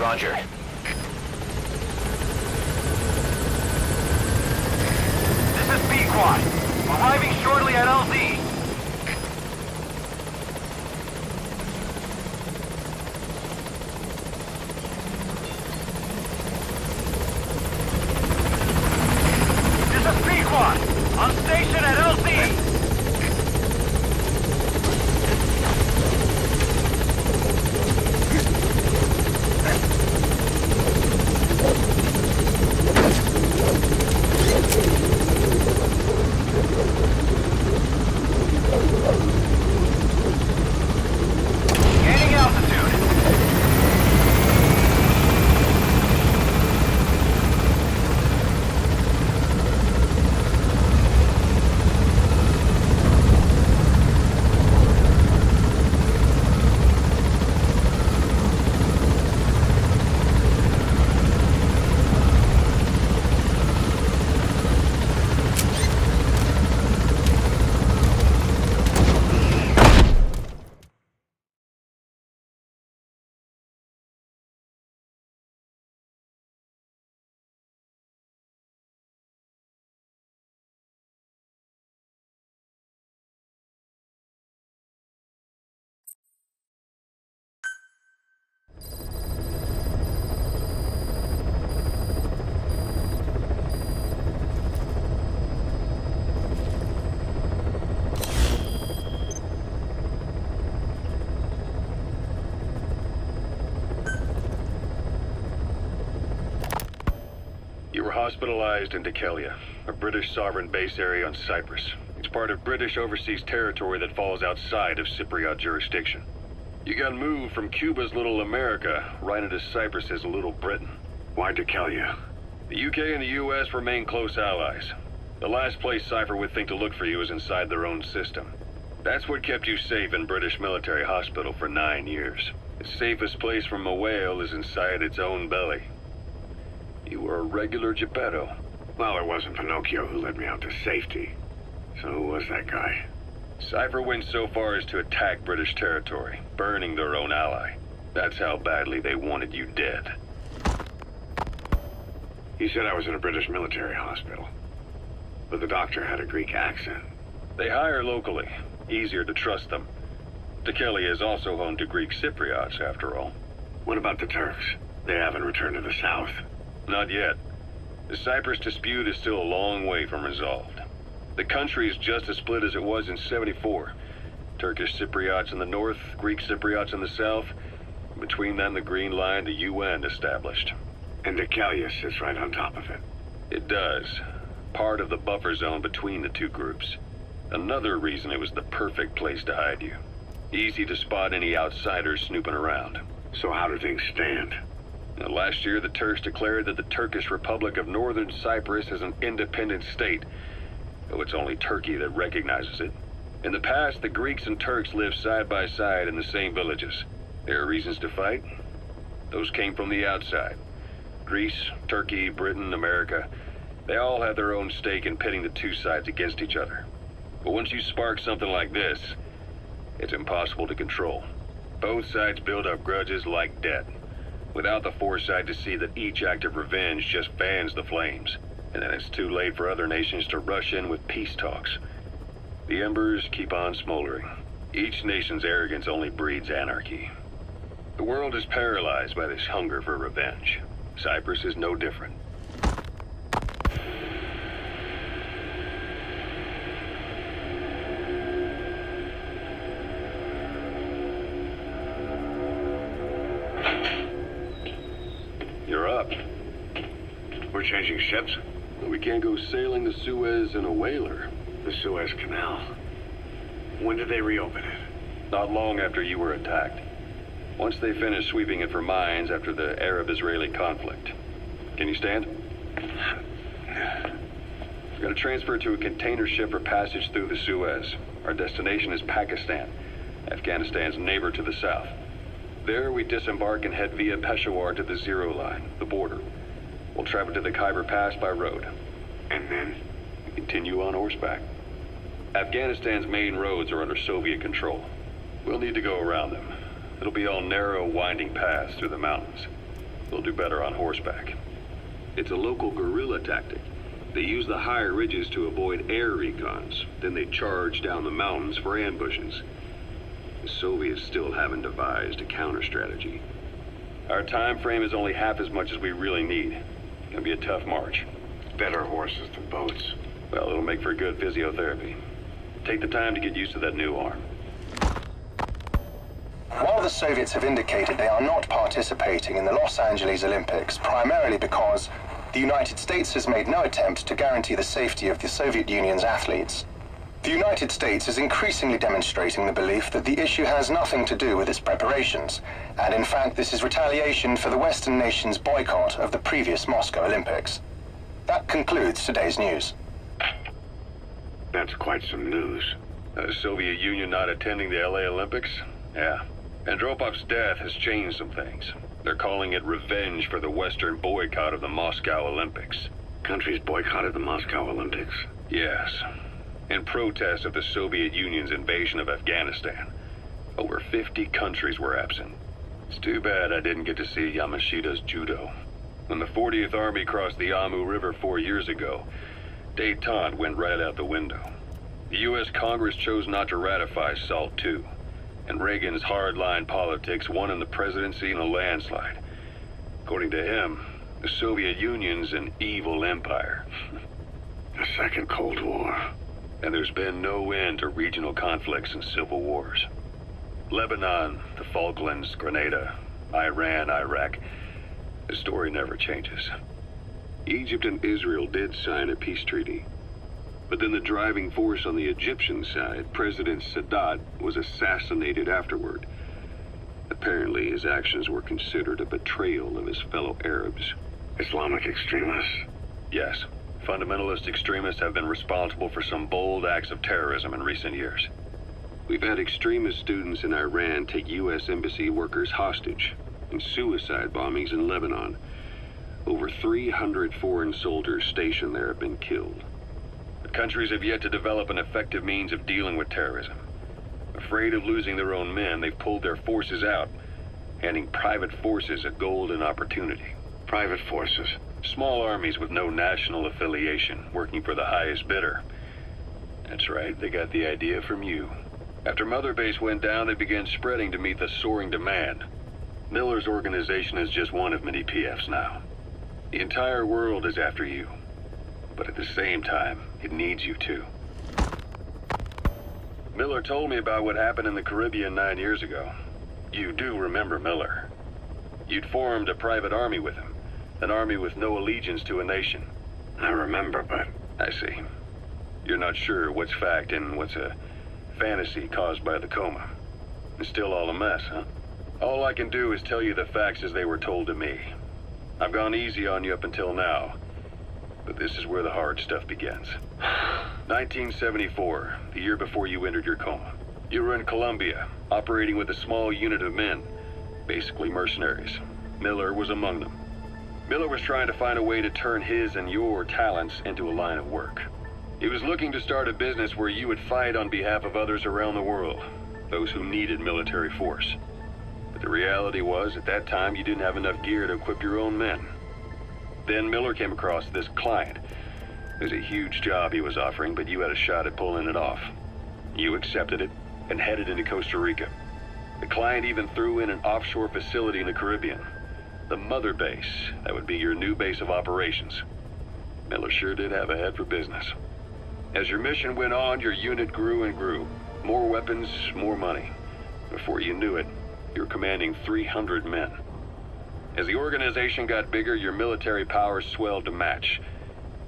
Roger. This is B-Quad. Arriving shortly at LZ. This is B-Quad. On station at LZ. Gaining altitude. You were hospitalized in Dikelia, a British sovereign base area on Cyprus. It's part of British overseas territory that falls outside of Cypriot jurisdiction. You got moved from Cuba's Little America right into Cyprus's Little Britain. Why Dikelia? The UK and the US remain close allies. The last place Cypher would think to look for you is inside their own system. That's what kept you safe in British military hospital for 9 years. The safest place from a whale is inside its own belly. You were a regular Geppetto. Well, it wasn't Pinocchio who led me out to safety. So who was that guy? Cypher went so far as to attack British territory, burning their own ally. That's how badly they wanted you dead. He said I was in a British military hospital. But the doctor had a Greek accent. They hire locally. Easier to trust them. Dikelia is also home to Greek Cypriots, after all. What about the Turks? They haven't returned to the south. Not yet. The Cyprus dispute is still a long way from resolved. The country is just as split as it was in '74. Turkish Cypriots in the north, Greek Cypriots in the south. Between them, the Green Line, the UN established. And Dikelia sits right on top of it. It does. Part of the buffer zone between the two groups. Another reason it was the perfect place to hide you. Easy to spot any outsiders snooping around. So how do things stand? Now, last year, the Turks declared that the Turkish Republic of Northern Cyprus is an independent state, though it's only Turkey that recognizes it. In the past, the Greeks and Turks lived side by side in the same villages. There are reasons to fight. Those came from the outside. Greece, Turkey, Britain, America, they all have their own stake in pitting the two sides against each other. But once you spark something like this, it's impossible to control. Both sides build up grudges like debt, without the foresight to see that each act of revenge just fans the flames, and then it's too late for other nations to rush in with peace talks. The embers keep on smoldering. Each nation's arrogance only breeds anarchy. The world is paralyzed by this hunger for revenge. Cyprus is no different. You're up. We're changing ships? We can't go sailing the Suez in a whaler. The Suez Canal. When did they reopen it? Not long after you were attacked. Once they finished sweeping it for mines after the Arab-Israeli conflict. Can you stand? We're going to transfer to a container ship for passage through the Suez. Our destination is Pakistan, Afghanistan's neighbor to the south. There, we disembark and head via Peshawar to the Zero Line, the border. We'll travel to the Khyber Pass by road. And then? We continue on horseback. Afghanistan's main roads are under Soviet control. We'll need to go around them. It'll be all narrow, winding paths through the mountains. We'll do better on horseback. It's a local guerrilla tactic. They use the higher ridges to avoid air recons. Then they charge down the mountains for ambushes. The Soviets still haven't devised a counter-strategy. Our time frame is only half as much as we really need. It's gonna be a tough march. Better horses than boats. Well, it'll make for good physiotherapy. Take the time to get used to that new arm. While the Soviets have indicated they are not participating in the Los Angeles Olympics, primarily because the United States has made no attempt to guarantee the safety of the Soviet Union's athletes, the United States is increasingly demonstrating the belief that the issue has nothing to do with its preparations, and in fact this is retaliation for the Western nations' boycott of the previous Moscow Olympics. That concludes today's news. That's quite some news. The Soviet Union not attending the LA Olympics? Yeah. Andropov's death has changed some things. They're calling it revenge for the Western boycott of the Moscow Olympics. Countries boycotted the Moscow Olympics. Yes. In protest of the Soviet Union's invasion of Afghanistan. Over 50 countries were absent. It's too bad I didn't get to see Yamashita's judo. When the 40th Army crossed the Amu River 4 years ago, détente went right out the window. The U.S. Congress chose not to ratify SALT II, and Reagan's hardline politics won in the presidency in a landslide. According to him, the Soviet Union's an evil empire. A second Cold War. And there's been no end to regional conflicts and civil wars. Lebanon, the Falklands, Grenada, Iran, Iraq. The story never changes. Egypt and Israel did sign a peace treaty. But then the driving force on the Egyptian side, President Sadat, was assassinated afterward. Apparently, his actions were considered a betrayal of his fellow Arabs. Islamic extremists? Yes. Fundamentalist extremists have been responsible for some bold acts of terrorism in recent years. We've had extremist students in Iran take U.S. embassy workers hostage, and suicide bombings in Lebanon. Over 300 foreign soldiers stationed there have been killed. The countries have yet to develop an effective means of dealing with terrorism. Afraid of losing their own men, they've pulled their forces out, handing private forces a golden opportunity. Private forces? Small armies with no national affiliation, working for the highest bidder. That's right, they got the idea from you. After Mother Base went down, they began spreading to meet the soaring demand. Miller's organization is just one of many PFs now. The entire world is after you. But at the same time, it needs you too. Miller told me about what happened in the Caribbean 9 years ago. You do remember Miller. You'd formed a private army with him. An army with no allegiance to a nation. I remember, but... I see. You're not sure what's fact and what's a fantasy caused by the coma. It's still all a mess, huh? All I can do is tell you the facts as they were told to me. I've gone easy on you up until now, but this is where the hard stuff begins. 1974, the year before you entered your coma. You were in Colombia, operating with a small unit of men, basically mercenaries. Miller was among them. Miller was trying to find a way to turn his and your talents into a line of work. He was looking to start a business where you would fight on behalf of others around the world, those who needed military force. But the reality was, at that time, you didn't have enough gear to equip your own men. Then Miller came across this client. It was a huge job he was offering, but you had a shot at pulling it off. You accepted it and headed into Costa Rica. The client even threw in an offshore facility in the Caribbean. The Mother Base, that would be your new base of operations. Miller sure did have a head for business. As your mission went on, your unit grew and grew. More weapons, more money. Before you knew it, you were commanding 300 men. As the organization got bigger, your military powers swelled to match.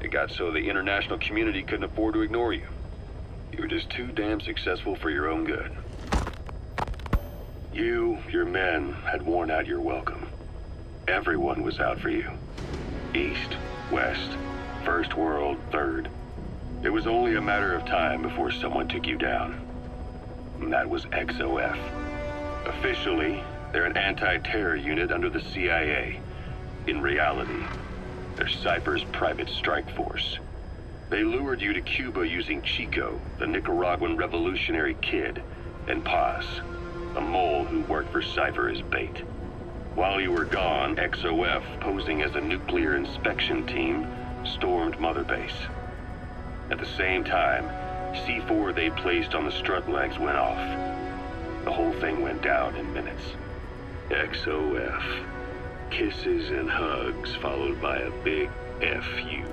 It got so the international community couldn't afford to ignore you. You were just too damn successful for your own good. You, your men, had worn out your welcome. Everyone was out for you. East, West, First World, Third. It was only a matter of time before someone took you down. And that was XOF. Officially, they're an anti-terror unit under the CIA. In reality, they're Cypher's private strike force. They lured you to Cuba using Chico, the Nicaraguan revolutionary kid, and Paz, a mole who worked for Cypher as bait. While you were gone, XOF, posing as a nuclear inspection team, stormed Mother Base. At the same time, C4 they placed on the strut legs went off. The whole thing went down in minutes. XOF. Kisses and hugs followed by a big FU.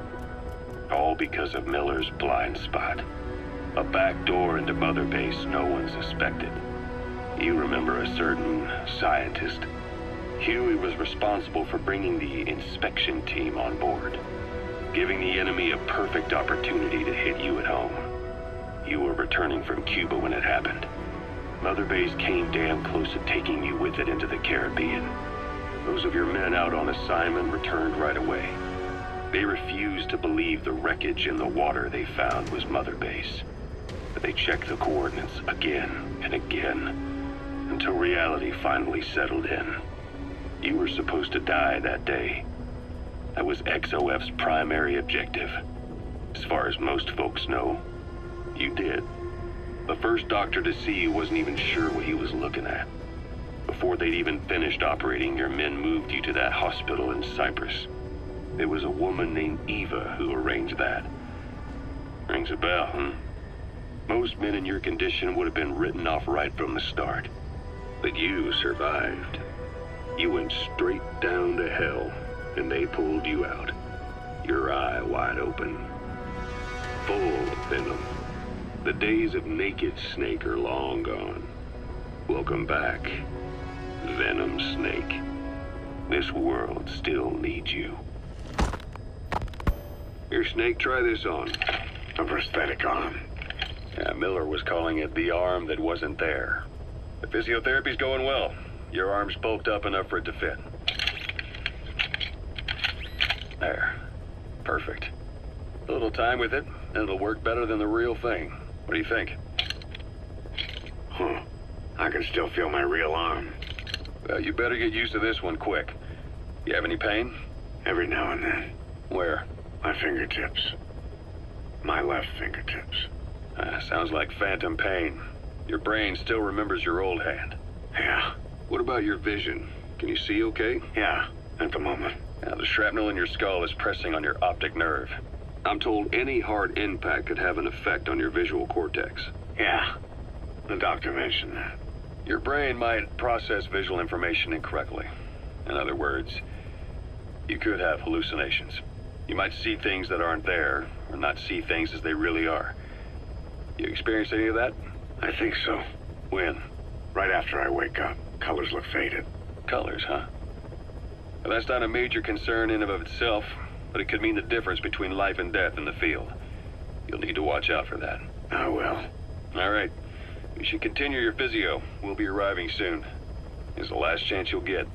All because of Miller's blind spot. A back door into Mother Base no one suspected. You remember a certain scientist? Huey was responsible for bringing the inspection team on board, giving the enemy a perfect opportunity to hit you at home. You were returning from Cuba when it happened. Mother Base came damn close to taking you with it into the Caribbean. Those of your men out on assignment returned right away. They refused to believe the wreckage in the water they found was Mother Base. But they checked the coordinates again and again, until reality finally settled in. You were supposed to die that day. That was XOF's primary objective. As far as most folks know, you did. The first doctor to see you wasn't even sure what he was looking at. Before they'd even finished operating, your men moved you to that hospital in Cyprus. There was a woman named Eva who arranged that. Rings a bell, huh? Most men in your condition would have been written off right from the start. But you survived. You went straight down to hell, and they pulled you out. Your eye wide open. Full of venom. The days of Naked Snake are long gone. Welcome back, Venom Snake. This world still needs you. Here, Snake, try this on. A prosthetic arm. Yeah, Miller was calling it the arm that wasn't there. The physiotherapy's going well. Your arm's bulked up enough for it to fit. There. Perfect. A little time with it, and it'll work better than the real thing. What do you think? Huh. I can still feel my real arm. Well, you better get used to this one quick. You have any pain? Every now and then. Where? My fingertips. My left fingertips. Sounds like phantom pain. Your brain still remembers your old hand. Yeah. What about your vision? Can you see okay? Yeah, at the moment. Now, the shrapnel in your skull is pressing on your optic nerve. I'm told any hard impact could have an effect on your visual cortex. Yeah. The doctor mentioned that. Your brain might process visual information incorrectly. In other words, you could have hallucinations. You might see things that aren't there, or not see things as they really are. You experienced any of that? I think so. When? Right after I wake up. Colors look faded. Colors, huh? Well, that's not a major concern in and of itself, but it could mean the difference between life and death in the field. You'll need to watch out for that. I will. All right. You should continue your physio. We'll be arriving soon. It's the last chance you'll get.